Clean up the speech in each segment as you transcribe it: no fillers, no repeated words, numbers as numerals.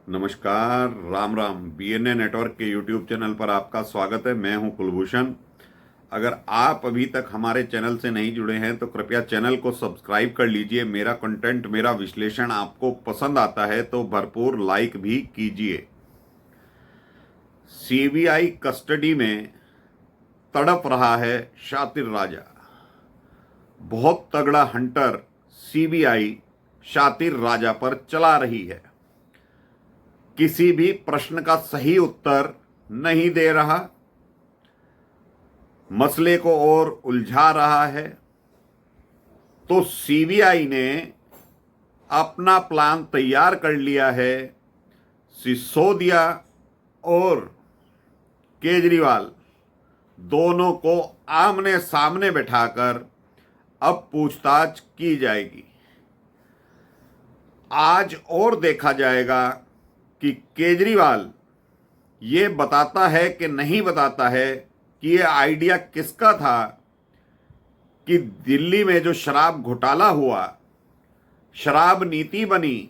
नमस्कार, Ram Ram. BNA network के YouTube channel पर आपका स्वागत है। मैं हूं कुलभूषण। अगर आप अभी तक हमारे चैनल से नहीं जुड़े हैं तो कृपया चैनल को सब्सक्राइब कर लीजिए। मेरा कंटेंट, मेरा विश्लेषण आपको पसंद आता है तो भरपूर लाइक भी कीजिए। सीबीआई कस्टडी में तड़प रहा है शातिर राजा। बहुत तगड़ा हंटर सीबीआई शातिर राजा पर चला रही है। किसी भी प्रश्न का सही उत्तर नहीं दे रहा, मसले को और उलझा रहा है। तो सीबीआई ने अपना प्लान तैयार कर लिया है। सिसोदिया और केजरीवाल दोनों को आमने सामने बैठाकर अब पूछताछ की जाएगी। आज और देखा जाएगा कि केजरीवाल ये बताता है कि नहीं बताता है कि ये आइडिया किसका था कि दिल्ली में जो शराब घोटाला हुआ, शराब नीति बनी,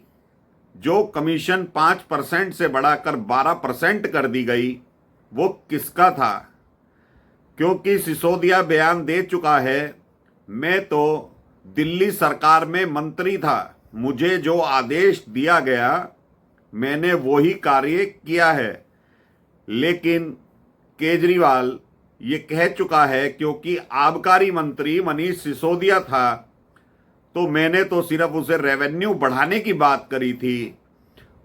जो कमीशन 5% से बढ़ाकर 12% कर दी गई, वो किसका था। क्योंकि सिसोदिया बयान दे चुका है, मैं तो दिल्ली सरकार में मंत्री था, मुझे जो आदेश दिया गया मैंने वही कार्य किया है। लेकिन केजरीवाल ये कह चुका है क्योंकि आबकारी मंत्री मनीष सिसोदिया था तो मैंने तो सिर्फ उसे रेवेन्यू बढ़ाने की बात करी थी,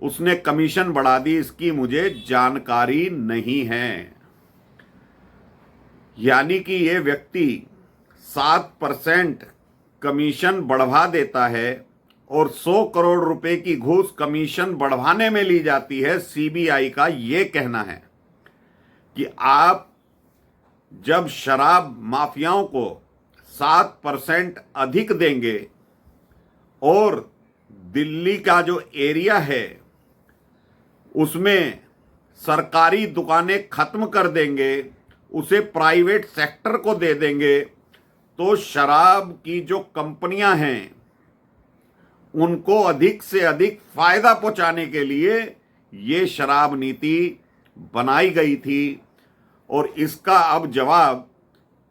उसने कमीशन बढ़ा दी, इसकी मुझे जानकारी नहीं है। यानी कि ये व्यक्ति 7% कमीशन बढ़वा देता है और 100 करोड़ रुपए की घूस कमीशन बढ़वाने में ली जाती है। सीबीआई का ये कहना है कि आप जब शराब माफियाओं को 7% अधिक देंगे और दिल्ली का जो एरिया है उसमें सरकारी दुकानें खत्म कर देंगे, उसे प्राइवेट सेक्टर को दे देंगे, तो शराब की जो कंपनियां हैं उनको अधिक से अधिक फायदा पहुंचाने के लिए ये शराब नीति बनाई गई थी। और इसका अब जवाब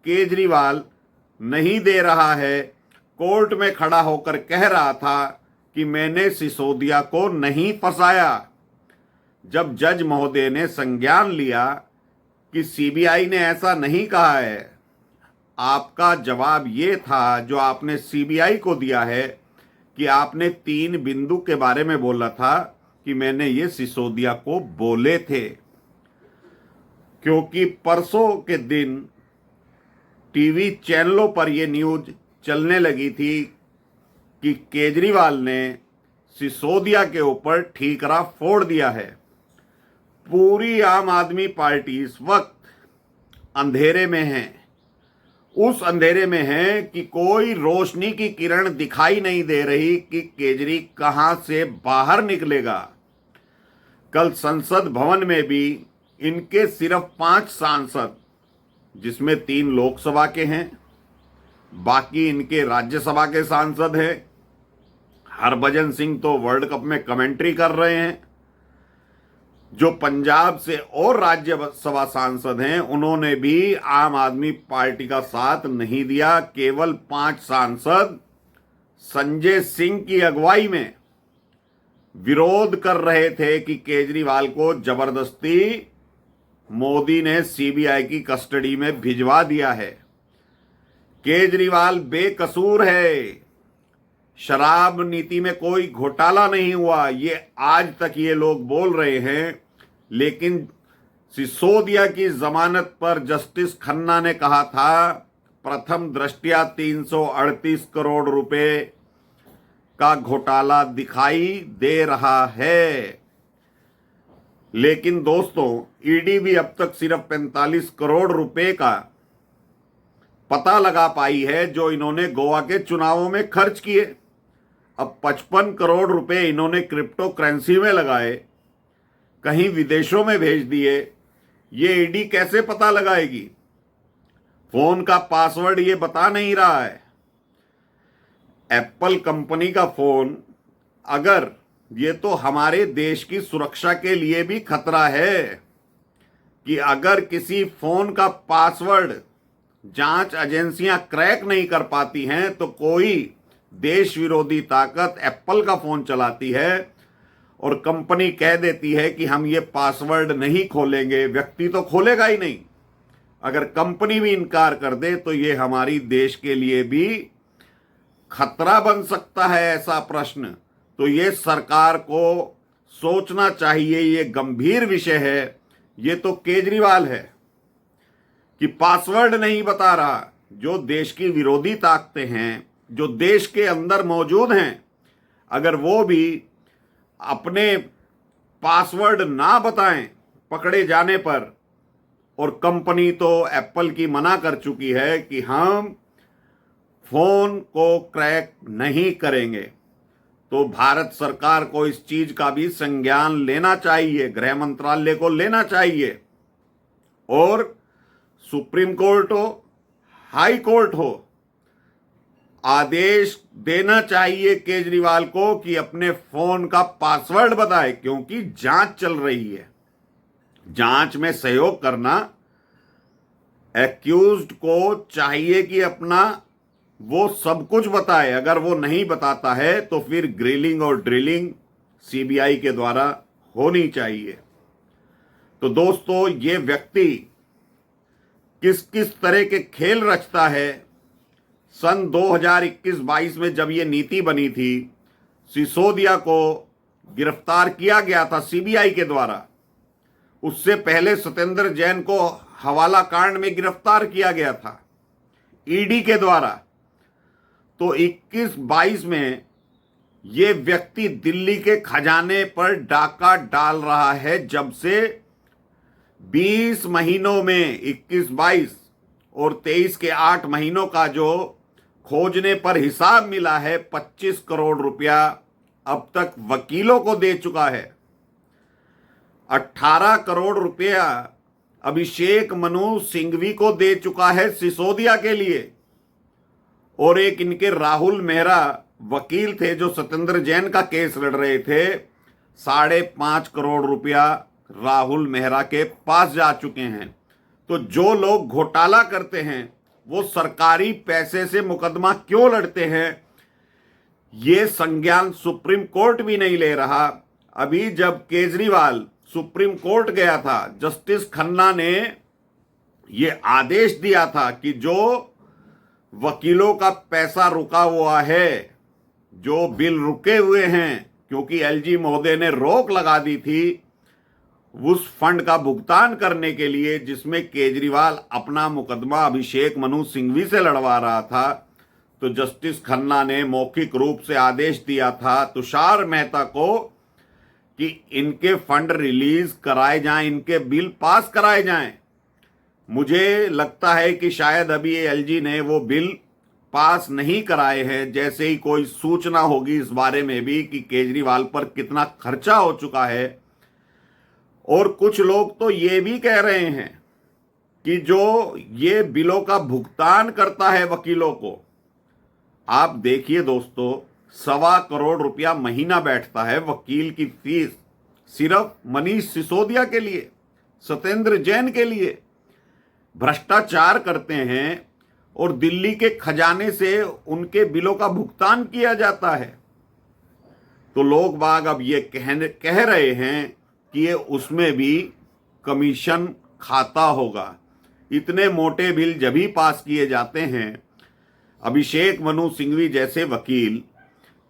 केजरीवाल नहीं दे रहा है। कोर्ट में खड़ा होकर कह रहा था कि मैंने सिसोदिया को नहीं फंसाया। जब जज महोदय ने संज्ञान लिया कि सीबीआई ने ऐसा नहीं कहा है, आपका जवाब ये था जो आपने सीबीआई को दिया है कि आपने 3 बिंदु के बारे में बोला था कि मैंने ये सिसोदिया को बोले थे। क्योंकि परसों के दिन टीवी चैनलों पर यह न्यूज चलने लगी थी कि केजरीवाल ने सिसोदिया के ऊपर ठीकरा फोड़ दिया है। पूरी आम आदमी पार्टी इस वक्त अंधेरे में है। उस अंधेरे में है कि कोई रोशनी की किरण दिखाई नहीं दे रही कि केजरी कहां से बाहर निकलेगा। कल संसद भवन में भी इनके सिर्फ 5 सांसद, जिसमें 3 लोकसभा के हैं, बाकी इनके राज्यसभा के सांसद हैं। हरभजन सिंह तो वर्ल्ड कप में कमेंट्री कर रहे हैं। जो पंजाब से और राज्यसभा सांसद हैं उन्होंने भी आम आदमी पार्टी का साथ नहीं दिया। केवल 5 सांसद संजय सिंह की अगुवाई में विरोध कर रहे थे कि केजरीवाल को जबरदस्ती मोदी ने सीबीआई की कस्टडी में भिजवा दिया है। केजरीवाल बेकसूर है, शराब नीति में कोई घोटाला नहीं हुआ, ये आज तक ये लोग बोल रहे हैं। लेकिन सिसोदिया की जमानत पर जस्टिस खन्ना ने कहा था प्रथम दृष्टया 338 करोड़ रुपए का घोटाला दिखाई दे रहा है। लेकिन दोस्तों, ईडी भी अब तक सिर्फ 45 करोड़ रुपए का पता लगा पाई है जो इन्होंने गोवा के चुनावों में खर्च किए। अब 55 करोड़ रुपए इन्होंने क्रिप्टो करेंसी में लगाए, कहीं विदेशों में भेज दिए। ये ईडी कैसे पता लगाएगी? फोन का पासवर्ड ये बता नहीं रहा है। एप्पल कंपनी का फोन अगर ये तो हमारे देश की सुरक्षा के लिए भी खतरा है कि अगर किसी फोन का पासवर्ड जांच एजेंसियां क्रैक नहीं कर पाती हैं तो कोई देश विरोधी ताकत एप्पल का फोन चलाती है और कंपनी कह देती है कि हम ये पासवर्ड नहीं खोलेंगे, व्यक्ति तो खोलेगा ही नहीं। अगर कंपनी भी इनकार कर दे तो ये हमारी देश के लिए भी खतरा बन सकता है। ऐसा प्रश्न तो ये सरकार को सोचना चाहिए, ये गंभीर विषय है। ये तो केजरीवाल है कि पासवर्ड नहीं बता रहा। जो देश की विरोधी ताकतें हैं, जो देश के अंदर मौजूद हैं, अगर वो भी अपने पासवर्ड ना बताएं पकड़े जाने पर, और कंपनी तो एप्पल की मना कर चुकी है कि हम फोन को क्रैक नहीं करेंगे, तो भारत सरकार को इस चीज का भी संज्ञान लेना चाहिए, गृह मंत्रालय को लेना चाहिए, और सुप्रीम कोर्ट हो, हाई कोर्ट हो, आदेश देना चाहिए केजरीवाल को कि अपने फोन का पासवर्ड बताए, क्योंकि जांच चल रही है। जांच में सहयोग करना, एक्यूज्ड को चाहिए कि अपना वो सब कुछ बताए। अगर वो नहीं बताता है तो फिर ग्रिलिंग और ड्रिलिंग सीबीआई के द्वारा होनी चाहिए। तो दोस्तों, ये व्यक्ति किस किस तरह के खेल रचता है। सन 2021-22 में जब ये नीति बनी थी, सिसोदिया को गिरफ्तार किया गया था सीबीआई के द्वारा। उससे पहले सत्येंद्र जैन को हवाला कांड में गिरफ्तार किया गया था ईडी के द्वारा। तो 21-22 में ये व्यक्ति दिल्ली के खजाने पर डाका डाल रहा है। जब से 20 महीनों में 21-22 और 23 के 8 महीनों का जो खोजने पर हिसाब मिला है, 25 करोड़ रुपया अब तक वकीलों को दे चुका है। 18 करोड़ रुपया अभिषेक मनु सिंघवी को दे चुका है सिसोदिया के लिए। और एक इनके राहुल मेहरा वकील थे जो सत्येंद्र जैन का केस लड़ रहे थे, 5.5 करोड़ रुपया राहुल मेहरा के पास जा चुके हैं। तो जो लोग घोटाला करते हैं वो सरकारी पैसे से मुकदमा क्यों लड़ते हैं, ये संज्ञान सुप्रीम कोर्ट भी नहीं ले रहा। अभी जब केजरीवाल सुप्रीम कोर्ट गया था, जस्टिस खन्ना ने ये आदेश दिया था कि जो वकीलों का पैसा रुका हुआ है, जो बिल रुके हुए हैं, क्योंकि एलजी महोदय ने रोक लगा दी थी उस फंड का भुगतान करने के लिए जिसमें केजरीवाल अपना मुकदमा अभिषेक मनु सिंघवी से लड़वा रहा था। तो जस्टिस खन्ना ने मौखिक रूप से आदेश दिया था तुषार मेहता को कि इनके फंड रिलीज कराए जाएं, इनके बिल पास कराए जाएं। मुझे लगता है कि शायद अभी एलजी ने वो बिल पास नहीं कराए हैं। जैसे ही कोई सूचना होगी इस बारे में भी कि केजरीवाल पर कितना खर्चा हो चुका है। और कुछ लोग तो ये भी कह रहे हैं कि जो ये बिलों का भुगतान करता है वकीलों को, आप देखिए दोस्तों, 1.25 करोड़ रुपया महीना बैठता है वकील की फीस सिर्फ मनीष सिसोदिया के लिए, सत्येंद्र जैन के लिए। भ्रष्टाचार करते हैं और दिल्ली के खजाने से उनके बिलों का भुगतान किया जाता है। तो लोग बाग अब ये कह रहे हैं कि ये उसमें भी कमीशन खाता होगा। इतने मोटे बिल जब भी पास किए जाते हैं, अभिषेक मनु सिंघवी जैसे वकील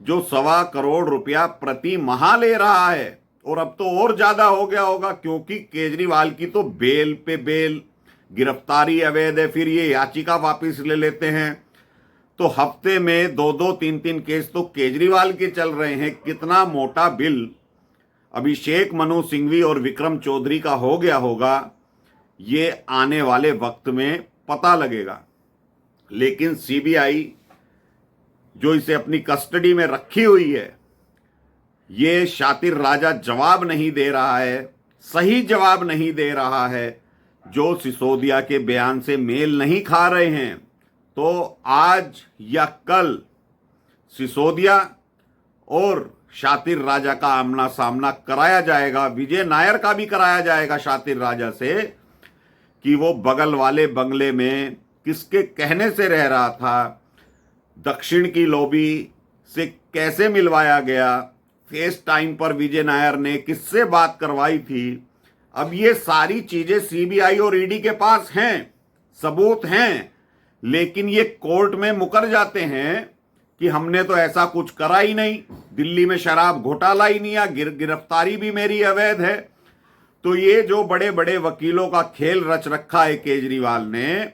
जो 1.25 करोड़ रुपया प्रति माह ले रहा है, और अब तो और ज्यादा हो गया होगा क्योंकि केजरीवाल की तो बेल पे बेल, गिरफ्तारी अवैध है, फिर ये याचिका वापस ले लेते हैं। तो हफ्ते में 2-2, 3-3 केस तो केजरीवाल के चल रहे हैं। कितना मोटा बिल अभिषेक मनु सिंघवी और विक्रम चौधरी का हो गया होगा, ये आने वाले वक्त में पता लगेगा। लेकिन सीबीआई जो इसे अपनी कस्टडी में रखी हुई है, ये शातिर राजा जवाब नहीं दे रहा है, सही जवाब नहीं दे रहा है, जो सिसोदिया के बयान से मेल नहीं खा रहे हैं। तो आज या कल सिसोदिया और शातिर राजा का आमना सामना कराया जाएगा, विजय नायर का भी कराया जाएगा शातिर राजा से कि वो बगल वाले बंगले में किसके कहने से रह रहा था, दक्षिण की लॉबी से कैसे मिलवाया गया, फेस टाइम पर विजय नायर ने किससे बात करवाई थी। अब ये सारी चीजें सीबीआई और ईडी के पास हैं, सबूत हैं, लेकिन ये कोर्ट में मुकर जाते हैं कि हमने तो ऐसा कुछ करा ही नहीं, दिल्ली में शराब घोटाला ही नहीं, या गिरफ्तारी भी मेरी अवैध है। तो ये जो बड़े बड़े वकीलों का खेल रच रखा है केजरीवाल ने,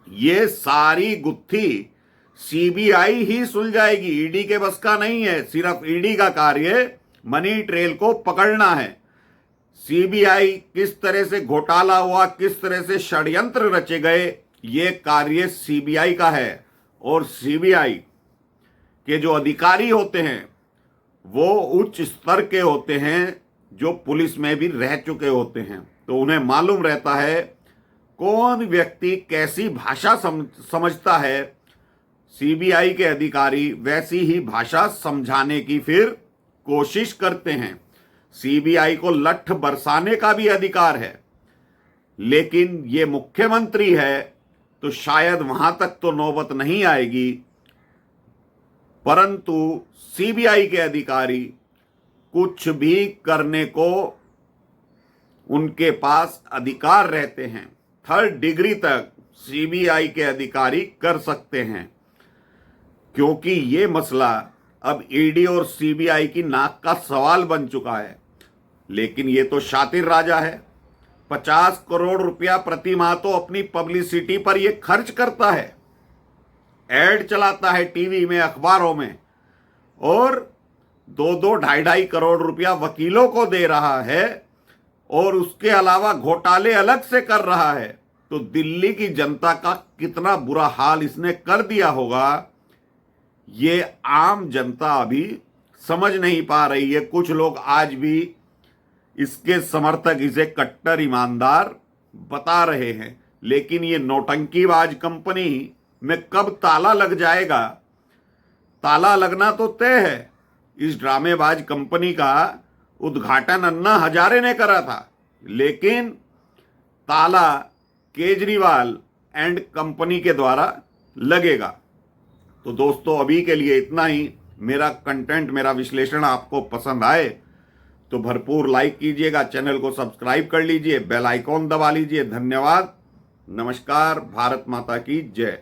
ये सारी गुत्थी सीबीआई ही सुलझाएगी, ईडी के बस का नहीं है। सिर्फ ईडी का कार्य मनी ट्रेल को पकड़ना है। सीबीआई किस तरह से घोटाला हुआ, किस तरह से षड्यंत्र रचे गए, ये कार्य सीबीआई का है। और सीबीआई के जो अधिकारी होते हैं वो उच्च स्तर के होते हैं, जो पुलिस में भी रह चुके होते हैं, तो उन्हें मालूम रहता है कौन व्यक्ति कैसी भाषा समझता है। सीबीआई के अधिकारी वैसी ही भाषा समझाने की फिर कोशिश करते हैं। सीबीआई को लठ बरसाने का भी अधिकार है, लेकिन ये मुख्यमंत्री है तो शायद वहां तक तो नौबत नहीं आएगी, परंतु सीबीआई के अधिकारी कुछ भी करने को उनके पास अधिकार रहते हैं। 3rd डिग्री तक सीबीआई के अधिकारी कर सकते हैं, क्योंकि ये मसला अब ईडी और सीबीआई की नाक का सवाल बन चुका है। लेकिन ये तो शातिर राजा है, 50 करोड़ रुपया प्रति माह तो अपनी पब्लिसिटी पर ये खर्च करता है, एड चलाता है टीवी में, अखबारों में, और 2-2, 2.5 करोड़ रुपया वकीलों को दे रहा है, और उसके अलावा घोटाले अलग से कर रहा है। तो दिल्ली की जनता का कितना बुरा हाल इसने कर दिया होगा, ये आम जनता अभी समझ नहीं पा रही है। कुछ लोग आज भी इसके समर्थक इसे कट्टर ईमानदार बता रहे हैं, लेकिन ये नौटंकीबाज कंपनी में कब ताला लग जाएगा? ताला लगना तो तय है। इस ड्रामेबाज कंपनी का उद्घाटन अन्ना हजारे ने करा था, लेकिन ताला केजरीवाल एंड कंपनी के द्वारा लगेगा। तो दोस्तों, अभी के लिए इतना ही। मेरा कंटेंट, मेरा विश्लेषण आपको पसंद आए तो भरपूर लाइक कीजिएगा, चैनल को सब्सक्राइब कर लीजिए, बेल आइकॉन दबा लीजिए। धन्यवाद, नमस्कार, भारत माता की जय।